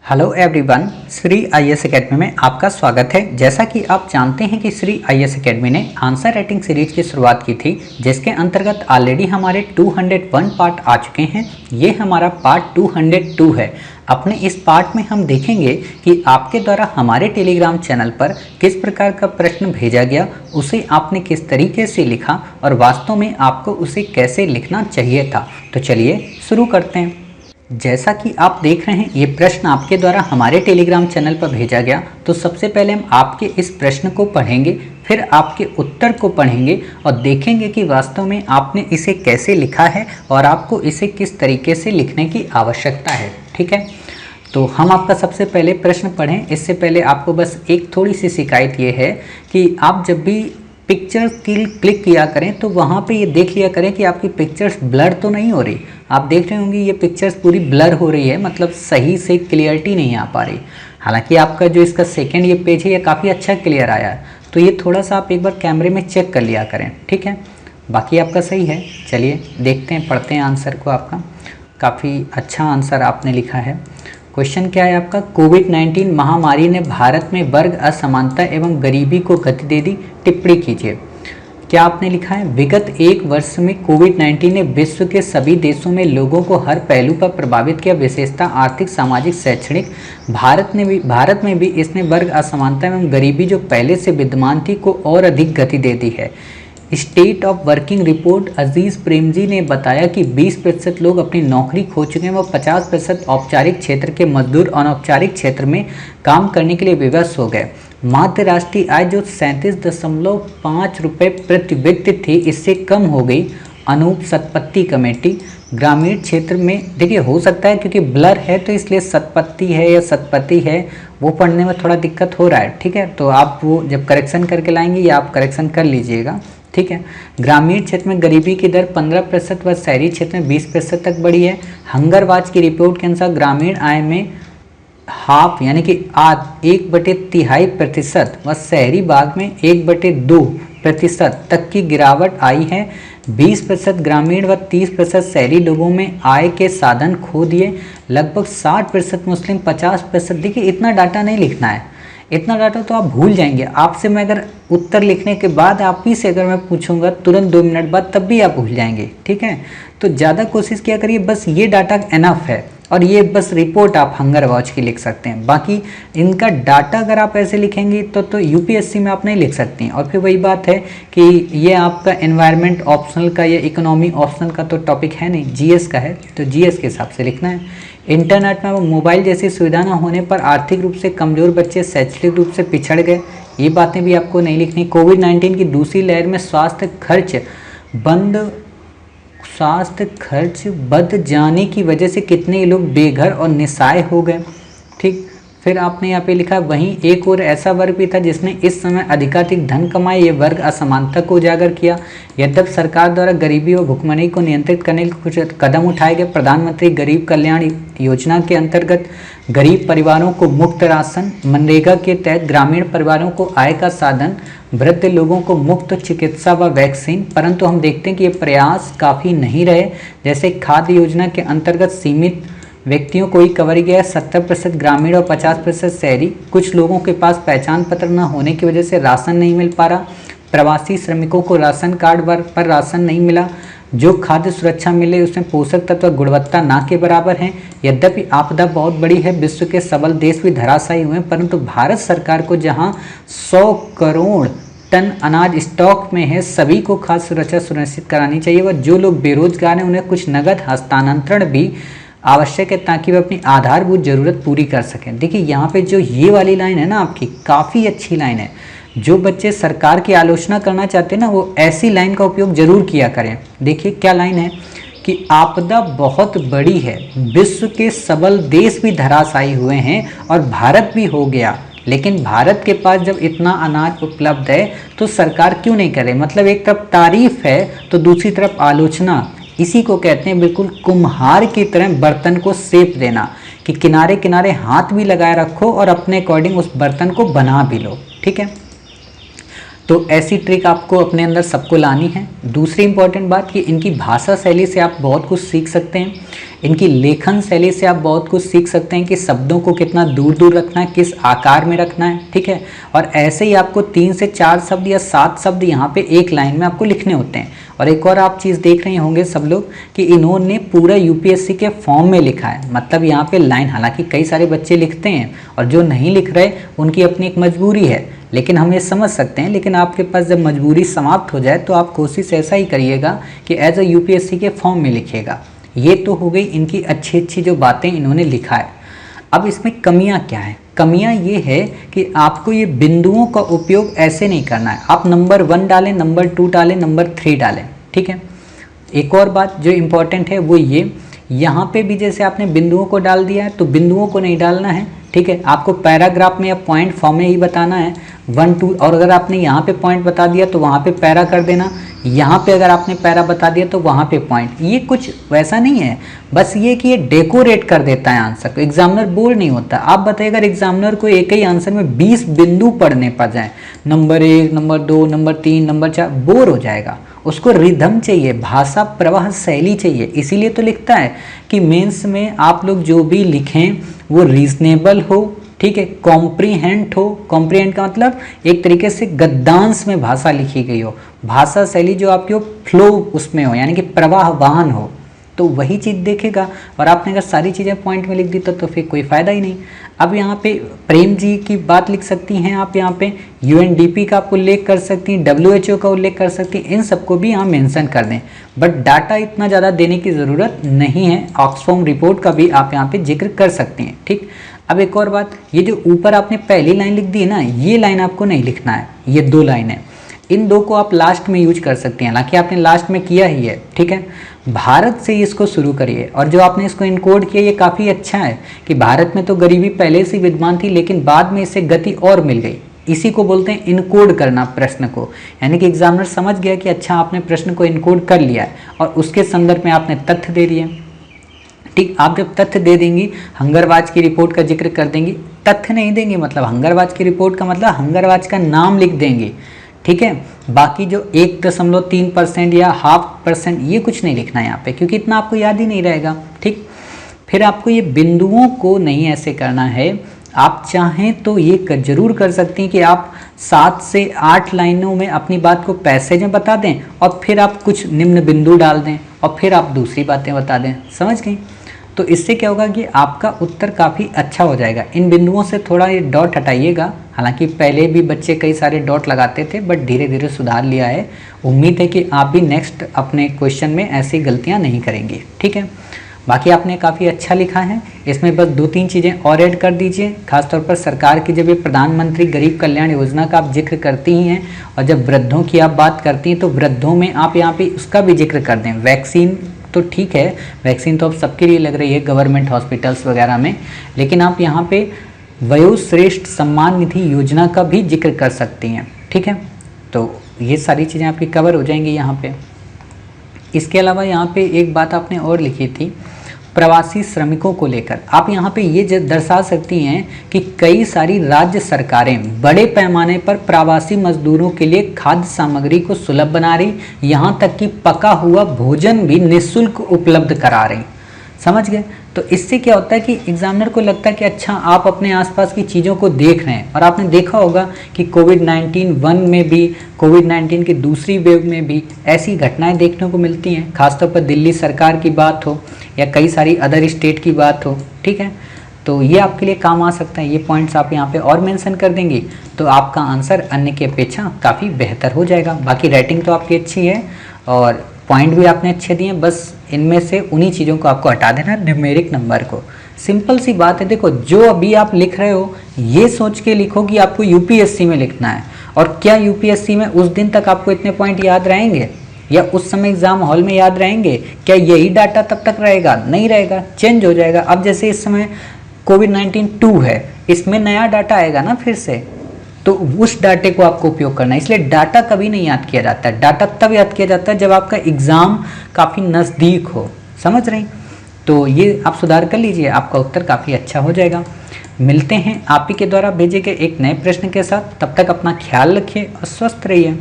Hello everyone, Shri IAS academy में आपका स्वागत है। जैसा कि आप जानते हैं कि श्री आईएएस एकेडमी ने आंसर राइटिंग सीरीज की शुरुआत की थी, जिसके अंतर्गत ऑलरेडी हमारे 201 पार्ट आ चुके हैं। ये हमारा पार्ट 202 है। अपने इस पार्ट में हम देखेंगे कि आपके द्वारा हमारे टेलीग्राम चैनल पर किस प्रकार का प्रश्न भेजा गया, उसे आपने किस तरीके से लिखा और वास्तव में आपको उसे कैसे लिखना चाहिए था। तो चलिए शुरू करते हैं। जैसा कि आप देख रहे हैं, ये प्रश्न आपके द्वारा हमारे टेलीग्राम चैनल पर भेजा गया। तो सबसे पहले हम आपके इस प्रश्न को पढ़ेंगे, फिर आपके उत्तर को पढ़ेंगे और देखेंगे कि वास्तव में आपने इसे कैसे लिखा है और आपको इसे किस तरीके से लिखने की आवश्यकता है। ठीक है, तो हम आपका सबसे पहले प्रश्न पढ़ें। इससे पहले आपको बस एक थोड़ी सी शिकायत ये है कि आप जब भी पिक्चर क्लिक किया करें तो वहाँ पे ये देख लिया करें कि आपकी पिक्चर्स ब्लर तो नहीं हो रही। आप देख रहे होंगे ये पिक्चर्स पूरी ब्लर हो रही है, मतलब सही से क्लियरिटी नहीं आ पा रही। हालांकि आपका जो इसका सेकंड ये पेज है ये काफ़ी अच्छा क्लियर आया है, तो ये थोड़ा सा आप एक बार कैमरे में चेक कर लिया करें। ठीक है, बाकी आपका सही है। चलिए देखते हैं, पढ़ते हैं आंसर को। आपका काफ़ी अच्छा आंसर आपने लिखा है। क्वेश्चन क्या है आपका? कोविड-19 महामारी ने भारत में वर्ग असमानता एवं गरीबी को गति दे दी, टिप्पणी कीजिए। क्या आपने लिखा है? विगत एक वर्ष में कोविड-19 ने विश्व के सभी देशों में लोगों को हर पहलू पर प्रभावित किया, विशेषता आर्थिक, सामाजिक, शैक्षणिक। भारत में भी इसने वर्ग असमानता एवं गरीबी जो पहले से विद्यमान थी को और अधिक गति दे दी है। स्टेट ऑफ वर्किंग रिपोर्ट अजीज प्रेमजी ने बताया कि 20% लोग अपनी नौकरी खो चुके हैं व 50% औपचारिक क्षेत्र के मजदूर अनौपचारिक क्षेत्र में काम करने के लिए विवश हो गए। माध्य राष्ट्रीय आय जो 37.5 रुपये प्रति व्यक्ति थी, इससे कम हो गई। अनूप सतपथी कमेटी ग्रामीण क्षेत्र में, देखिए हो सकता है क्योंकि ब्लर है तो इसलिए सतपथी है या सतपति है, वो पढ़ने में थोड़ा दिक्कत हो रहा है। ठीक है, तो आप वो जब करेक्शन करके लाएंगे या आप करेक्शन कर लीजिएगा। ठीक है, ग्रामीण क्षेत्र में गरीबी की दर 15% व शहरी क्षेत्र में 20% तक बढ़ी है। हंगर वाच की रिपोर्ट के अनुसार ग्रामीण आय में हाफ यानी कि 1/3% व शहरी भाग में 1/2% तक की गिरावट आई है। 20% ग्रामीण व 30% शहरी लोगों में आय के साधन खो दिए। लगभग 60% मुस्लिम, 50%। देखिए इतना डाटा नहीं लिखना है, इतना डाटा तो आप भूल जाएंगे। आपसे मैं अगर उत्तर लिखने के बाद आप ही से अगर मैं पूछूंगा तुरंत 2 मिनट बाद, तब भी आप भूल जाएंगे। ठीक है, तो ज़्यादा कोशिश किया करिए, बस ये डाटा एनफ है और ये बस रिपोर्ट आप हंगर वॉच की लिख सकते हैं। बाकी इनका डाटा अगर आप ऐसे लिखेंगे तो यूपीएससी में आप नहीं लिख सकती हैं। और फिर वही बात है कि ये आपका एनवायरनमेंट ऑप्शनल का या इकोनॉमी ऑप्शनल का तो टॉपिक है नहीं, जीएस का है, तो जीएस के हिसाब से लिखना है। इंटरनेट में मोबाइल जैसी सुविधा न होने पर आर्थिक रूप से कमजोर बच्चे शैक्षणिक रूप से पिछड़ गए, ये बातें भी आपको नहीं लिखनी। कोविड-19 की दूसरी लहर में स्वास्थ्य खर्च बढ़ जाने की वजह से कितने लोग बेघर और निस्सहाय हो गए। ठीक, फिर आपने यहाँ पे लिखा वहीं एक और ऐसा वर्ग भी था जिसने इस समय अधिकाधिक धन कमाए, ये वर्ग असमानता को उजागर किया। यद्यपि सरकार द्वारा गरीबी और भुखमरी को नियंत्रित करने के कुछ कदम उठाए गए। प्रधानमंत्री गरीब कल्याण योजना के अंतर्गत गरीब परिवारों को मुफ्त राशन, मनरेगा के तहत ग्रामीण परिवारों को आय का साधन, वृद्ध लोगों को मुफ्त चिकित्सा व वैक्सीन। परंतु हम देखते हैं कि ये प्रयास काफ़ी नहीं रहे। जैसे खाद्य योजना के अंतर्गत सीमित व्यक्तियों को ही कवर किया है, 70% ग्रामीण और 50% शहरी। कुछ लोगों के पास पहचान पत्र न होने की वजह से राशन नहीं मिल पा रहा। प्रवासी श्रमिकों को राशन कार्ड पर राशन नहीं मिला। जो खाद्य सुरक्षा मिले उसमें पोषक तत्व गुणवत्ता ना के बराबर हैं। यद्यपि आपदा बहुत बड़ी है, विश्व के सबल देश भी धराशायी हुए, परंतु भारत सरकार को जहां 100 करोड़ टन अनाज स्टॉक में है, सभी को खाद्य सुरक्षा सुनिश्चित करानी चाहिए। व जो लोग बेरोजगार हैं उन्हें कुछ नगद हस्तांतरण भी आवश्यक है ताकि वे अपनी आधारभूत जरूरत पूरी कर सकें। देखिए यहाँ पे जो ये वाली लाइन है ना आपकी, काफ़ी अच्छी लाइन है। जो बच्चे सरकार की आलोचना करना चाहते हैं ना, वो ऐसी लाइन का उपयोग जरूर किया करें। देखिए क्या लाइन है कि आपदा बहुत बड़ी है, विश्व के सबल देश भी धराशायी हुए हैं और भारत भी हो गया, लेकिन भारत के पास जब इतना अनाज उपलब्ध है तो सरकार क्यों नहीं करे। मतलब एक तरफ तारीफ है तो दूसरी तरफ आलोचना। इसी को कहते हैं बिल्कुल कुम्हार की तरह बर्तन को शेप देना, कि किनारे किनारे हाथ भी लगाए रखो और अपने अकॉर्डिंग उस बर्तन को बना भी लो। ठीक है, तो ऐसी ट्रिक आपको अपने अंदर सबको लानी है। दूसरी इंपॉर्टेंट बात कि इनकी भाषा शैली से आप बहुत कुछ सीख सकते हैं। इनकी लेखन शैली से आप बहुत कुछ सीख सकते हैं कि शब्दों को कितना दूर दूर रखना है, किस आकार में रखना है, ठीक है। और ऐसे ही आपको 3 से 4 शब्द या 7 शब्द यहाँ पे एक लाइन में आपको लिखने होते हैं। और एक और आप चीज़ देख रहे होंगे सब लोग कि इन्होंने पूरा यूपीएससी के फॉर्म में लिखा है, मतलब यहाँ पे लाइन, हालांकि कई सारे बच्चे लिखते हैं और जो नहीं लिख रहे उनकी अपनी एक मजबूरी है, लेकिन हम ये समझ सकते हैं। लेकिन आपके पास जब मजबूरी समाप्त हो जाए तो आप कोशिश ऐसा ही करिएगा कि एज अ यूपीएससी के फॉर्म में लिखिएगा। ये तो हो गई इनकी अच्छी अच्छी जो बातें इन्होंने लिखा है। अब इसमें कमियां क्या है? कमियां ये है कि आपको ये बिंदुओं का उपयोग ऐसे नहीं करना है। आप नंबर 1 डालें, नंबर 2 डालें, नंबर 3 डालें, ठीक है। एक और बात जो इम्पोर्टेंट है वो ये, यहाँ पे भी जैसे आपने बिंदुओं को डाल दिया है तो बिंदुओं को नहीं डालना है, ठीक है। आपको पैराग्राफ में या पॉइंट फॉर्म में ही बताना है 1 2, और अगर आपने यहाँ पे पॉइंट बता दिया तो वहाँ पे पैरा कर देना, यहाँ पे अगर आपने पैरा बता दिया तो वहाँ पे पॉइंट। ये कुछ वैसा नहीं है, बस ये कि ये डेकोरेट कर देता है आंसर को, एग्जामिनर बोर नहीं होता। आप बताइए अगर एग्जामिनर को एक ही आंसर में 20 बिंदु पढ़ने पड़ जाए, number 1, number 2, number 3, number 4, bore हो जाएगा। उसको रिदम चाहिए, भाषा प्रवाह शैली चाहिए। इसीलिए तो लिखता है कि मेंस में आप लोग जो भी लिखें वो रीजनेबल हो, ठीक है, कॉम्प्रीहेंड हो। कॉम्प्रीहेंड का मतलब एक तरीके से गद्यांश में भाषा लिखी गई हो, भाषा शैली जो आपकी हो फ्लो उसमें हो, यानी कि प्रवाहवान हो, तो वही चीज़ देखेगा। और आपने अगर सारी चीज़ें पॉइंट में लिख दी तो फिर कोई फ़ायदा ही नहीं। अब यहाँ पे प्रेम जी की बात लिख सकती हैं आप, यहाँ पे यूएनडीपी का आप उल्लेख कर सकती हैं, WHO का उल्लेख कर सकती हैं, इन सबको भी यहाँ मेंशन कर दें। बट डाटा इतना ज़्यादा देने की ज़रूरत नहीं है। ऑक्सफॉर्म रिपोर्ट का भी आप यहाँ पे जिक्र कर सकती हैं, ठीक। अब एक और बात, ये जो ऊपर आपने पहली लाइन लिख दी है ना, ये लाइन आपको नहीं लिखना है, ये 2 लाइन है, इन 2 को आप लास्ट में यूज कर सकते हैं, हालांकि आपने लास्ट में किया ही है, ठीक है। भारत से इसको शुरू करिए, और जो आपने इसको इनकोड किया ये काफ़ी अच्छा है कि भारत में तो गरीबी पहले से विद्यमान थी लेकिन बाद में इसे गति और मिल गई। इसी को बोलते हैं इनकोड करना प्रश्न को, यानी कि एग्जामिनर समझ गया कि अच्छा आपने प्रश्न को इनकोड कर लिया है और उसके संदर्भ में आपने तथ्य दे दिए, ठीक। आप जब तथ्य दे देंगी, हंगरवाज की रिपोर्ट का जिक्र कर देंगी, तथ्य नहीं देंगे, मतलब हंगरवाज की रिपोर्ट का मतलब हंगरवाज का नाम लिख देंगे, ठीक है। बाकी जो 1.3% या 0.5% ये कुछ नहीं लिखना है यहाँ पे, क्योंकि इतना आपको याद ही नहीं रहेगा, ठीक। फिर आपको ये बिंदुओं को नहीं ऐसे करना है। आप चाहें तो ये जरूर कर सकती हैं कि आप 7 से 8 लाइनों में अपनी बात को पैसेज में बता दें और फिर आप कुछ निम्न बिंदु डाल दें और फिर आप दूसरी बातें बता दें, समझ गई। तो इससे क्या होगा कि आपका उत्तर काफ़ी अच्छा हो जाएगा। इन बिंदुओं से थोड़ा ये डॉट हटाइएगा, हालांकि पहले भी बच्चे कई सारे डॉट लगाते थे बट धीरे धीरे सुधार लिया है। उम्मीद है कि आप भी नेक्स्ट अपने क्वेश्चन में ऐसी गलतियां नहीं करेंगे, ठीक है। बाकी आपने काफ़ी अच्छा लिखा है, इसमें बस 2-3 चीज़ें और ऐड कर दीजिए। खासतौर पर सरकार की जब ये प्रधानमंत्री गरीब कल्याण योजना का आप जिक्र करती ही हैं और जब वृद्धों की आप बात करती हैं तो वृद्धों में आप यहाँ पे उसका भी जिक्र कर दें। वैक्सीन तो ठीक है, वैक्सीन तो अब सबके लिए लग रही है गवर्नमेंट हॉस्पिटल्स वगैरह में, लेकिन आप यहाँ पे वयोश्रेष्ठ सम्मान निधि योजना का भी जिक्र कर सकती हैं, ठीक है। तो ये सारी चीज़ें आपकी कवर हो जाएंगी यहाँ पे। इसके अलावा यहाँ पे एक बात आपने और लिखी थी प्रवासी श्रमिकों को लेकर। आप यहाँ पे ये दर्शा सकती हैं कि कई सारी राज्य सरकारें बड़े पैमाने पर प्रवासी मजदूरों के लिए खाद्य सामग्री को सुलभ बना रही, यहाँ तक कि पका हुआ भोजन भी निःशुल्क उपलब्ध करा रही, समझ गए। तो इससे क्या होता है कि एग्जामिनर को लगता है कि अच्छा आप अपने आसपास की चीज़ों को देख रहे हैं। और आपने देखा होगा कि कोविड-19 1 में भी, कोविड-19 की दूसरी वेव में भी ऐसी घटनाएं देखने को मिलती हैं, खासतौर पर दिल्ली सरकार की बात हो या कई सारी अदर स्टेट की बात हो, ठीक है। तो ये आपके लिए काम आ सकता है। ये पॉइंट्स आप यहाँ पे और मेंशन कर देंगी तो आपका आंसर अन्य की अपेक्षा काफ़ी बेहतर हो जाएगा। बाकी राइटिंग तो आपकी अच्छी है और पॉइंट भी आपने अच्छे दिए, बस इनमें से उन्हीं चीज़ों को आपको हटा देना, न्यूमेरिक नंबर को। सिंपल सी बात है। देखो जो अभी आप लिख रहे हो ये सोच के लिखो कि आपको यूपीएससी में लिखना है, और क्या यूपीएससी में उस दिन तक आपको इतने पॉइंट याद रहेंगे या उस समय एग्जाम हॉल में याद रहेंगे? क्या यही डाटा तब तक रहेगा? नहीं रहेगा, चेंज हो जाएगा। अब जैसे इस समय कोविड-19 2 है, इसमें नया डाटा आएगा ना फिर से, तो उस डाटे को आपको उपयोग करना है। इसलिए डाटा कभी नहीं याद किया जाता है, डाटा तब याद किया जाता है जब आपका एग्जाम काफ़ी नज़दीक हो, समझ रहे हैं। तो ये आप सुधार कर लीजिए, आपका उत्तर काफ़ी अच्छा हो जाएगा। मिलते हैं आप ही के द्वारा भेजे गए एक नए प्रश्न के साथ, तब तक अपना ख्याल रखिए और स्वस्थ रहिए।